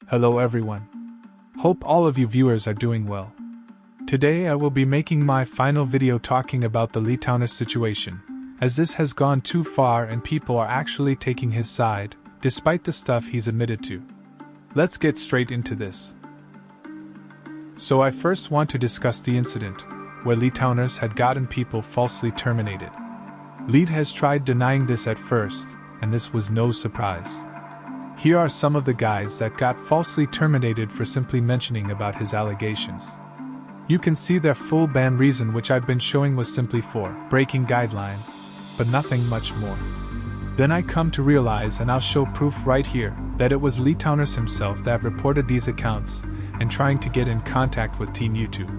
Hello everyone. Hope all of you viewers are doing well. Today I will be making my final video talking about the LEETOWNERS situation, as this has gone too far and people are actually taking his side, despite the stuff he's admitted to. Let's get straight into this. So I first want to discuss the incident, where LEETOWNERS had gotten people falsely terminated. Leet has tried denying this at first, and this was no surprise. Here are some of the guys that got falsely terminated for simply mentioning about his allegations. You can see their full ban reason, which I've been showing was simply for breaking guidelines, but nothing much more. Then I come to realize, and I'll show proof right here, that it was LEETOWNERS himself that reported these accounts and trying to get in contact with Team YouTube.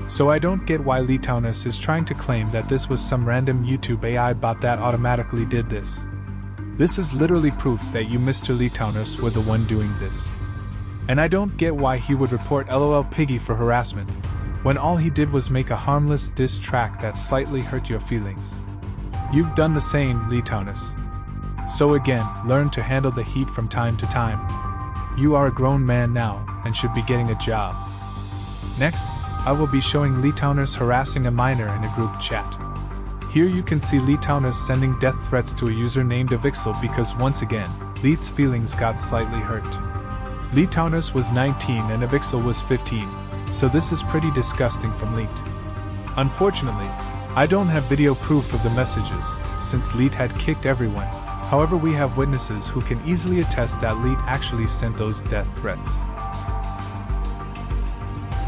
So I don't get why LEETOWNERS is trying to claim that this was some random YouTube AI bot that automatically did this. This is literally proof that you Mr. LEETOWNERS were the one doing this. And I don't get why he would report LOL Piggy for harassment, when all he did was make a harmless diss track that slightly hurt your feelings. You've done the same, LEETOWNERS. So again, learn to handle the heat from time to time. You are a grown man now, and should be getting a job. Next, I will be showing LEETOWNERS harassing a minor in a group chat. Here you can see LEETOWNERS sending death threats to a user named Avixel because once again, Leet's feelings got slightly hurt. LEETOWNERS was 19 and Avixel was 15, so this is pretty disgusting from Leet. Unfortunately, I don't have video proof of the messages, since Leet had kicked everyone. However, we have witnesses who can easily attest that Leet actually sent those death threats.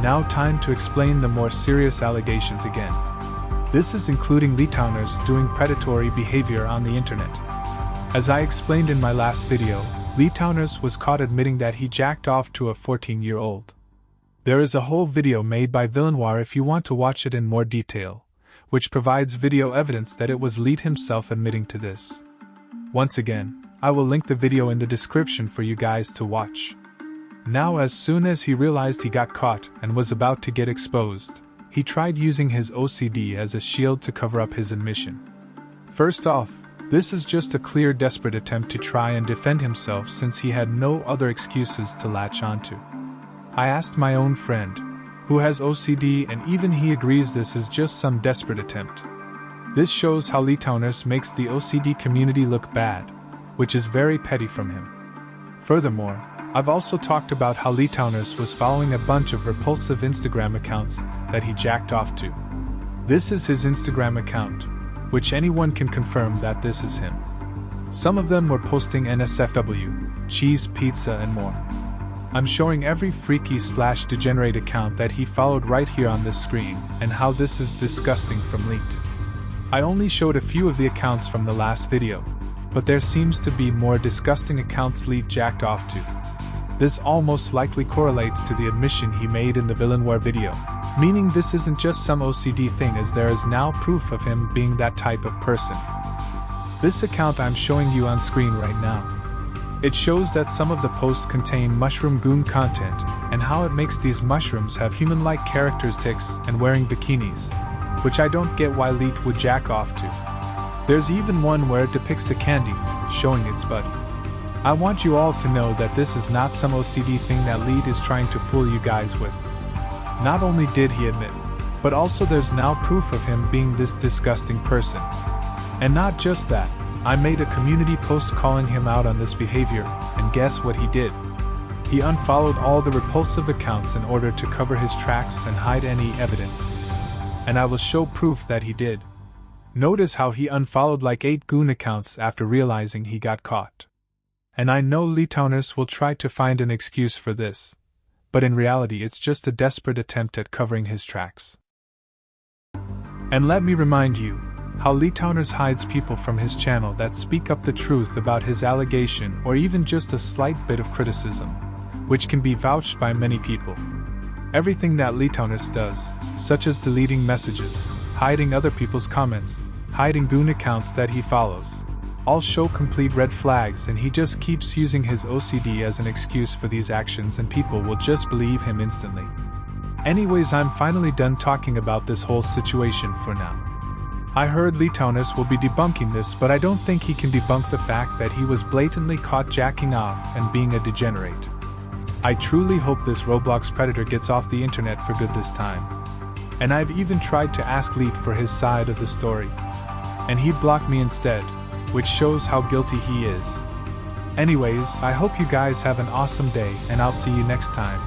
Now time to explain the more serious allegations again. This is including LEETOWNERS doing predatory behavior on the internet. As I explained in my last video, LEETOWNERS was caught admitting that he jacked off to a 14-year-old. There is a whole video made by Villainoir if you want to watch it in more detail, which provides video evidence that it was Leet himself admitting to this. Once again, I will link the video in the description for you guys to watch. Now, as soon as he realized he got caught and was about to get exposed, he tried using his OCD as a shield to cover up his admission. First off, this is just a clear desperate attempt to try and defend himself since he had no other excuses to latch onto. I asked my own friend, who has OCD, and even he agrees this is just some desperate attempt. This shows how LEETOWNERS makes the OCD community look bad, which is very petty from him. Furthermore, I've also talked about how LEETOWNERS was following a bunch of repulsive Instagram accounts that he jacked off to. This is his Instagram account, which anyone can confirm that this is him. Some of them were posting NSFW, cheese pizza and more. I'm showing every freaky/degenerate account that he followed right here on this screen, and how this is disgusting from Leet. I only showed a few of the accounts from the last video, but there seems to be more disgusting accounts Leet jacked off to. This almost likely correlates to the admission he made in the Villainoir video, meaning this isn't just some OCD thing, as there is now proof of him being that type of person. This account I'm showing you on screen right now. It shows that some of the posts contain mushroom goon content, and how it makes these mushrooms have human-like characteristics and wearing bikinis, which I don't get why Leet would jack off to. There's even one where it depicts a candy, showing its butt. I want you all to know that this is not some OCD thing that Leet is trying to fool you guys with. Not only did he admit, but also there's now proof of him being this disgusting person. And not just that, I made a community post calling him out on this behavior, and guess what he did? He unfollowed all the repulsive accounts in order to cover his tracks and hide any evidence. And I will show proof that he did. Notice how he unfollowed like 8 goon accounts after realizing he got caught. And I know LEETOWNERS will try to find an excuse for this, but in reality it's just a desperate attempt at covering his tracks. And let me remind you, how LEETOWNERS hides people from his channel that speak up the truth about his allegation or even just a slight bit of criticism, which can be vouched by many people. Everything that LEETOWNERS does, such as deleting messages, hiding other people's comments, hiding goon accounts that he follows, all show complete red flags, and he just keeps using his OCD as an excuse for these actions, and people will just believe him instantly. Anyways, I'm finally done talking about this whole situation for now. I heard LEETOWNERS will be debunking this, but I don't think he can debunk the fact that he was blatantly caught jacking off and being a degenerate. I truly hope this Roblox predator gets off the internet for good this time. And I've even tried to ask Leet for his side of the story. And he blocked me instead, which shows how guilty he is. Anyways, I hope you guys have an awesome day and I'll see you next time.